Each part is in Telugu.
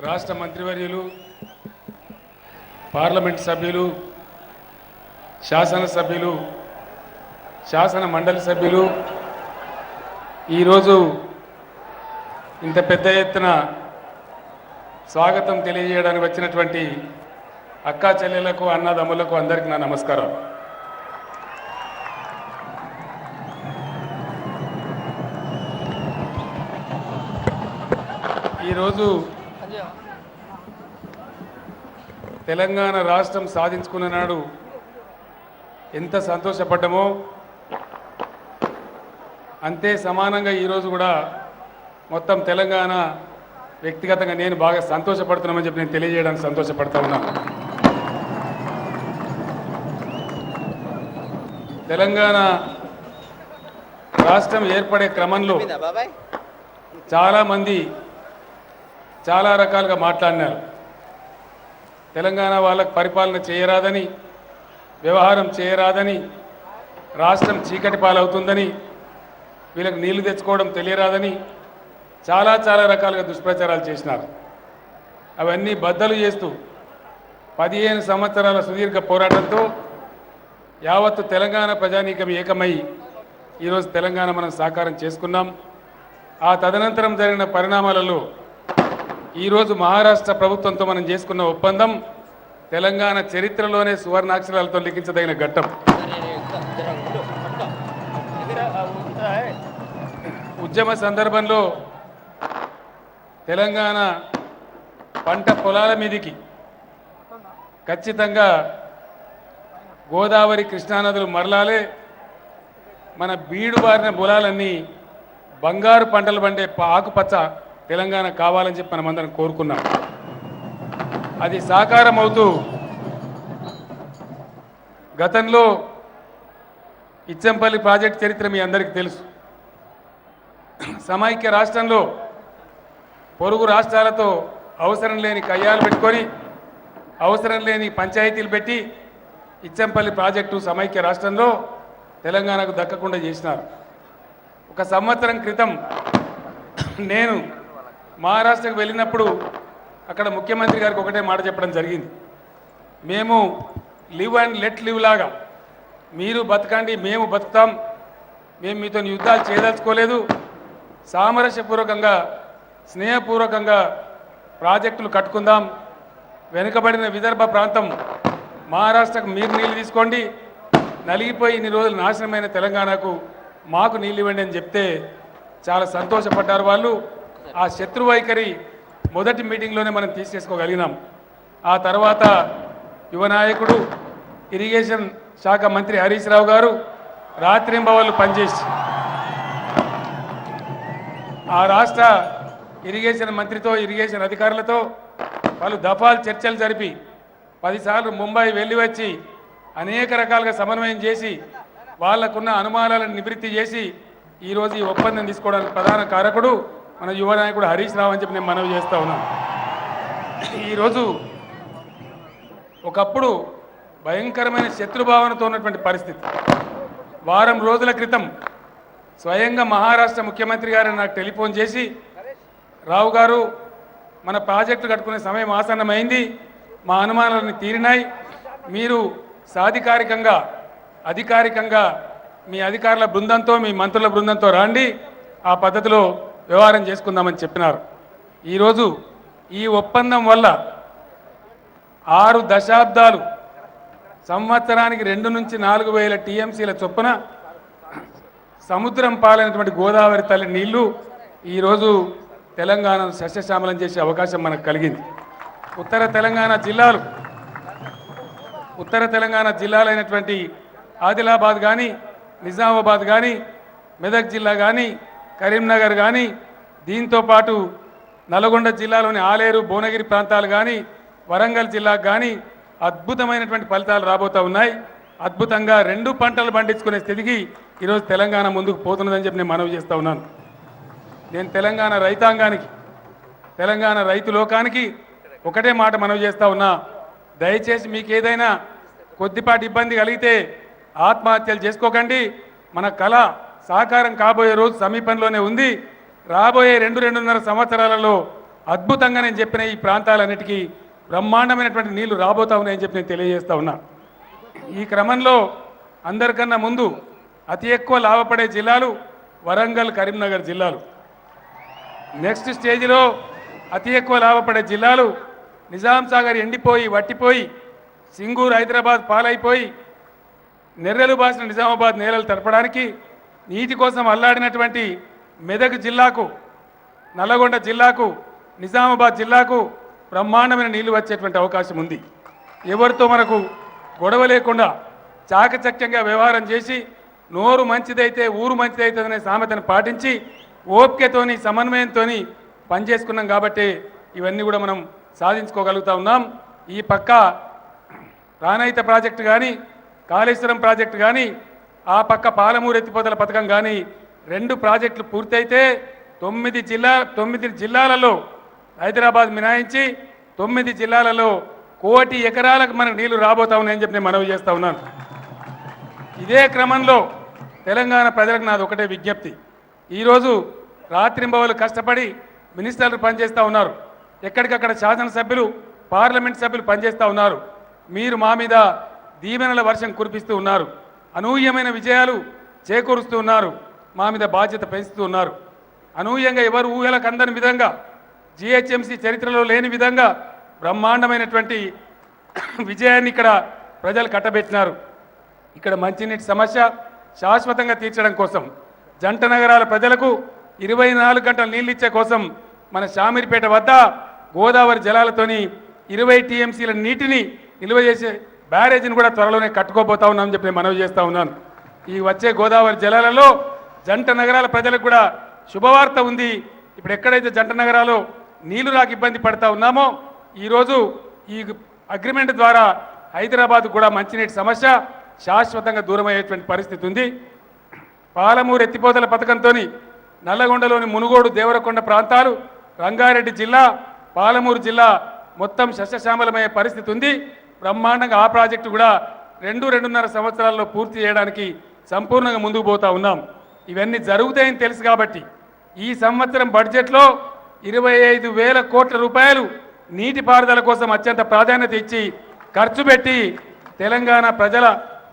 రాష్ట్ర మంత్రివర్యులు, పార్లమెంట్ సభ్యులు, శాసనసభ్యులు, శాసన మండలి సభ్యులు ఈరోజు ఇంత పెద్ద ఎత్తున స్వాగతం తెలియజేయడానికి వచ్చినటువంటి అక్కా చెల్లెలకు, అన్నదమ్ములకు అందరికీ నా నమస్కారం. ఈరోజు తెలంగాణ రాష్ట్రం సాధించుకున్న నాడు ఎంత సంతోషపడ్డామో అంతే సమానంగా ఈరోజు కూడా మొత్తం తెలంగాణ వ్యక్తిగతంగా నేను బాగా సంతోషపడుతున్నామని చెప్పి నేను తెలియజేయడానికి సంతోషపడతా ఉన్నాను. తెలంగాణ రాష్ట్రం ఏర్పడే క్రమంలో చాలామంది చాలా రకాలుగా మాట్లాడినారు. తెలంగాణ వాళ్ళకు పరిపాలన చేయరాదని, వ్యవహారం చేయరాదని, రాష్ట్రం చీకటి పాలవుతుందని, వీళ్ళకి నీళ్లు తెచ్చుకోవడం తెలియరాదని చాలా రకాలుగా దుష్ప్రచారాలు చేసినారు. అవన్నీ బద్దలు చేస్తూ 15 సంవత్సరాల సుదీర్ఘ పోరాటంతో యావత్తు తెలంగాణ ప్రజానీకం ఏకమై ఈరోజు తెలంగాణ మనం సాకారం చేసుకున్నాం. ఆ తదనంతరం జరిగిన పరిణామాలలో ఈరోజు మహారాష్ట్ర ప్రభుత్వంతో మనం చేసుకున్న ఒప్పందం తెలంగాణ చరిత్రలోనే సువర్ణాక్షరాలతో లిఖించదగిన ఘట్టం. ఉద్యమ సందర్భంలో తెలంగాణ పంట పొలాల మీదికి ఖచ్చితంగా గోదావరి, కృష్ణానదులు మరలాలే, మన బీడు బారిన పొలాలన్నీ బంగారు పంటలు పండే ఆకుపచ్చ తెలంగాణ కావాలని చెప్పి మనమందరం కోరుకున్నాం. అది సాకారం అవుతూ గతంలో ఇచ్చంపల్లి ప్రాజెక్ట్ చరిత్ర మీ అందరికీ తెలుసు. సమైక్య రాష్ట్రంలో పొరుగు రాష్ట్రాలతో అవసరం లేని కయ్యాలు పెట్టుకొని, అవసరం లేని పంచాయతీలు పెట్టి ఇచ్చంపల్లి ప్రాజెక్టు సమైక్య రాష్ట్రంలో తెలంగాణకు దక్కకుండా చేసినారు. ఒక సంవత్సరం క్రితం నేను మహారాష్ట్రకు వెళ్ళినప్పుడు అక్కడ ముఖ్యమంత్రి గారికి ఒకటే మాట చెప్పడం జరిగింది. మేము లివ్ అండ్ లెట్ లివ్ లాగా మీరు బతకండి, మేము బతుకుతాం, మేము మీతో యుద్ధాలు చేయదలుచుకోలేదు, సామరస్యపూర్వకంగా స్నేహపూర్వకంగా ప్రాజెక్టులు కట్టుకుందాం, వెనుకబడిన విదర్భ ప్రాంతం మహారాష్ట్రకు మీరు నీళ్ళు తీసుకోండి, నలిగిపోయి ఇన్ని రోజులు నాశనమైన తెలంగాణకు మాకు నీళ్ళు ఇవ్వండి అని చెప్తే చాలా సంతోషపడ్డారు వాళ్ళు. ఆ శత్రు వైఖరి మొదటి మీటింగ్లోనే మనం తీసేసుకోగలిగినాం. ఆ తర్వాత యువ నాయకుడు, ఇరిగేషన్ శాఖ మంత్రి హరీష్ రావు గారు రాత్రింబవళ్ళు పనిచేసి ఆ రాష్ట్ర ఇరిగేషన్ మంత్రితో, ఇరిగేషన్ అధికారులతో పలు దఫాలు చర్చలు జరిపి 10 సార్లు ముంబై వెళ్ళి వచ్చి అనేక రకాలుగా సమన్వయం చేసి వాళ్లకున్న అనుమానాలను నివృత్తి చేసి ఈరోజు ఈ ఒప్పందం తీసుకోవడానికి ప్రధాన కారకుడు మన యువ నాయకుడు హరీష్ రావు అని చెప్పి నేను మనవి చేస్తూ ఉన్నాను. ఈరోజు ఒకప్పుడు భయంకరమైన శత్రుభావనతో ఉన్నటువంటి పరిస్థితి. వారం రోజుల క్రితం స్వయంగా మహారాష్ట్ర ముఖ్యమంత్రి గారు నాకు టెలిఫోన్ చేసి, రావు గారు మన ప్రాజెక్టు కట్టుకునే సమయం ఆసన్నమైంది, మా అనుమానాలను తీరినాయి, మీరు సాధికారికంగా అధికారికంగా మీ అధికారుల బృందంతో, మీ మంత్రుల బృందంతో రండి, ఆ పద్ధతిలో వ్యవహారం చేసుకుందామని చెప్పినారు. ఈరోజు ఈ ఒప్పందం వల్ల 6 దశాబ్దాలు సంవత్సరానికి 2 నుంచి 4 వేల టీఎంసీల చొప్పున సముద్రం పాలైనటువంటి గోదావరి తల్లి నీళ్లు ఈరోజు తెలంగాణను సస్యశ్యామలం చేసే అవకాశం మనకు కలిగింది. ఉత్తర తెలంగాణ జిల్లాలైనటువంటి ఆదిలాబాద్ కానీ, నిజామాబాద్ కానీ, మెదక్ జిల్లా కానీ, కరీంనగర్ కానీ, దీంతోపాటు నల్గొండ జిల్లాలోని ఆలేరు, భువనగిరి ప్రాంతాలు కానీ, వరంగల్ జిల్లాకు కానీ అద్భుతమైనటువంటి ఫలితాలు రాబోతూ ఉన్నాయి. అద్భుతంగా 2 పంటలు పండించుకునే స్థితికి ఈరోజు తెలంగాణ ముందుకు పోతున్నదని చెప్పి నేను మనవి చేస్తూ ఉన్నాను. నేను తెలంగాణ రైతాంగానికి, తెలంగాణ రైతు లోకానికి ఒకటే మాట మనవి చేస్తూ ఉన్నా, దయచేసి మీకు ఏదైనా కొద్దిపాటి ఇబ్బంది కలిగితే ఆత్మహత్యలు చేసుకోకండి. మన కళ సాకారం కాబోయే రోజు సమీపంలోనే ఉంది. రాబోయే 2-2.5 సంవత్సరాలలో అద్భుతంగా నేను చెప్పిన ఈ ప్రాంతాలన్నిటికీ బ్రహ్మాండమైనటువంటి నీళ్లు రాబోతా ఉన్నాయని చెప్పి నేను తెలియజేస్తా ఉన్నా. ఈ క్రమంలో అందరికన్నా ముందు అతి ఎక్కువ లాభపడే జిల్లాలు వరంగల్, కరీంనగర్ జిల్లాలు. నెక్స్ట్ స్టేజ్లో అతి ఎక్కువ లాభపడే జిల్లాలు నిజాం సాగర్ ఎండిపోయి వట్టిపోయి, సింగూరు హైదరాబాద్ పాలైపోయి, నెర్రెలు బాసిన నిజామాబాద్ నేలలు తడపడానికి నీటి కోసం అల్లాడినటువంటి మెదక్ జిల్లాకు, నల్లగొండ జిల్లాకు, నిజామాబాద్ జిల్లాకు బ్రహ్మాండమైన నీళ్లు వచ్చేటువంటి అవకాశం ఉంది. ఎవరితో మనకు గొడవ లేకుండా చాకచక్యంగా వ్యవహారం చేసి నోరు మంచిదైతే ఊరు మంచిదైతే అనే సామెతను పాటించి ఓపికతోని సమన్వయంతోని పనిచేసుకున్నాం కాబట్టి ఇవన్నీ కూడా మనం సాధించుకోగలుగుతా ఉన్నాం. ఈ పక్క ప్రాణహిత ప్రాజెక్టు కానీ, కాళేశ్వరం ప్రాజెక్టు కానీ, ఆ పక్క పాలమూరు ఎత్తిపోతల పథకం కానీ 2 ప్రాజెక్టులు పూర్తయితే 9 జిల్లాలలో హైదరాబాద్ మినాయించి 9 జిల్లాలలో 1 కోటి ఎకరాలకు మనకు నీళ్లు రాబోతా ఉన్నాయని చెప్పి నేను మనవి చేస్తా ఉన్నాను. ఇదే క్రమంలో తెలంగాణ ప్రజలకు నాది ఒకటే విజ్ఞప్తి. ఈరోజు రాత్రింబవలు కష్టపడి మినిస్టర్లు పనిచేస్తూ ఉన్నారు, ఎక్కడికక్కడ శాసనసభ్యులు, పార్లమెంట్ సభ్యులు పనిచేస్తూ ఉన్నారు. మీరు మా మీద దీవెనల వర్షం కురిపిస్తూ ఉన్నారు, అనూహ్యమైన విజయాలు చేకూరుస్తూ ఉన్నారు, మా మీద బాధ్యత పెంచుతూ ఉన్నారు. అనూహ్యంగా ఎవరు ఊహలకు అందని విధంగా, జిహెచ్ఎంసీ చరిత్రలో లేని విధంగా బ్రహ్మాండమైనటువంటి విజయాన్ని ఇక్కడ ప్రజలు కట్టబెట్టినారు. ఇక్కడ మంచినీటి సమస్య శాశ్వతంగా తీర్చడం కోసం, జంట నగరాల ప్రజలకు 24 గంటల నీళ్ళు ఇచ్చే కోసం మన శామీర్పేట వద్ద గోదావరి జలాలతోని 20 టీఎంసీల నీటిని నిల్వ చేసే బ్యారేజీని కూడా త్వరలోనే కట్టుకోబోతా ఉన్నామని చెప్పి నేను మనవి చేస్తూ ఉన్నాను. ఈ వచ్చే గోదావరి జలాలలో జంట నగరాల ప్రజలకు కూడా శుభవార్త ఉంది. ఇప్పుడు ఎక్కడైతే జంట నగరాలు నీళ్లు రాక ఇబ్బంది పడతా ఉన్నామో, ఈరోజు ఈ అగ్రిమెంట్ ద్వారా హైదరాబాద్ కూడా మంచినీటి సమస్య శాశ్వతంగా దూరమయ్యేటువంటి పరిస్థితి ఉంది. పాలమూరు ఎత్తిపోతల పథకంతో నల్లగొండలోని మునుగోడు, దేవరకొండ ప్రాంతాలు, రంగారెడ్డి జిల్లా, పాలమూరు జిల్లా మొత్తం సస్యశ్యామలమయ్యే పరిస్థితి ఉంది. బ్రహ్మాండంగా ఆ ప్రాజెక్టు కూడా 2-2.5 సంవత్సరాల్లో పూర్తి చేయడానికి సంపూర్ణంగా ముందుకు పోతా ఉన్నాం. ఇవన్నీ జరుగుతాయని తెలుసు కాబట్టి ఈ సంవత్సరం బడ్జెట్లో 25,000 కోట్ల రూపాయలు నీటిపారుదల కోసం అత్యంత ప్రాధాన్యత ఇచ్చి ఖర్చు పెట్టి తెలంగాణ ప్రజల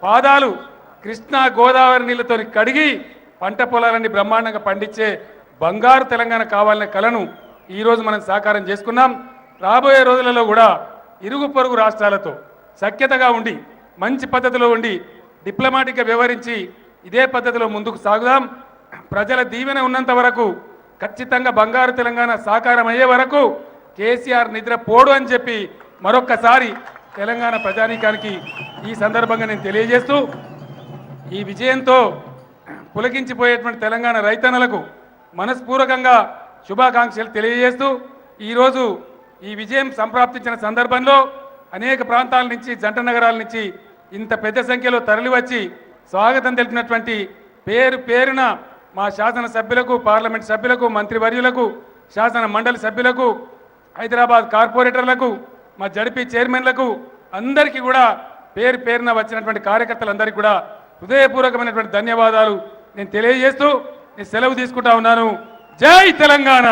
పాదాలు కృష్ణా గోదావరి నీళ్లతో కడిగి పంట పొలాలన్నీ బ్రహ్మాండంగా పండించే బంగారు తెలంగాణ కావాలనే కలను ఈరోజు మనం సాకారం చేసుకున్నాం. రాబోయే రోజులలో కూడా ఇరుగు పొరుగు రాష్ట్రాలతో సఖ్యతగా ఉండి, మంచి పద్ధతిలో ఉండి, డిప్లొమాటిక్గా వ్యవహరించి ఇదే పద్ధతిలో ముందుకు సాగుదాం. ప్రజల దీవెన ఉన్నంత వరకు, ఖచ్చితంగా బంగారు తెలంగాణ సాకారం అయ్యే వరకు కేసీఆర్ నిద్ర పోడు అని చెప్పి మరొక్కసారి తెలంగాణ ప్రజానీకానికి ఈ సందర్భంగా నేను తెలియజేస్తూ, ఈ విజయంతో పులకించిపోయేటువంటి తెలంగాణ రైతన్నలకు మనస్పూర్వకంగా శుభాకాంక్షలు తెలియజేస్తూ, ఈరోజు ఈ విజయం సంప్రాప్తించిన సందర్భంలో అనేక ప్రాంతాల నుంచి, జంట నగరాల నుంచి ఇంత పెద్ద సంఖ్యలో తరలివచ్చి స్వాగతం తెలిపినటువంటి పేరు పేరున మా శాసన సభ్యులకు, పార్లమెంట్ సభ్యులకు, మంత్రివర్యులకు, శాసన మండలి సభ్యులకు, హైదరాబాద్ కార్పొరేటర్లకు, మా జడ్పీ చైర్మన్లకు అందరికీ కూడా పేరు పేరున వచ్చినటువంటి కార్యకర్తలందరికీ కూడా హృదయపూర్వకమైనటువంటి ధన్యవాదాలు నేను తెలియజేస్తూ నేను సెలవు తీసుకుంటా ఉన్నాను. జై తెలంగాణ.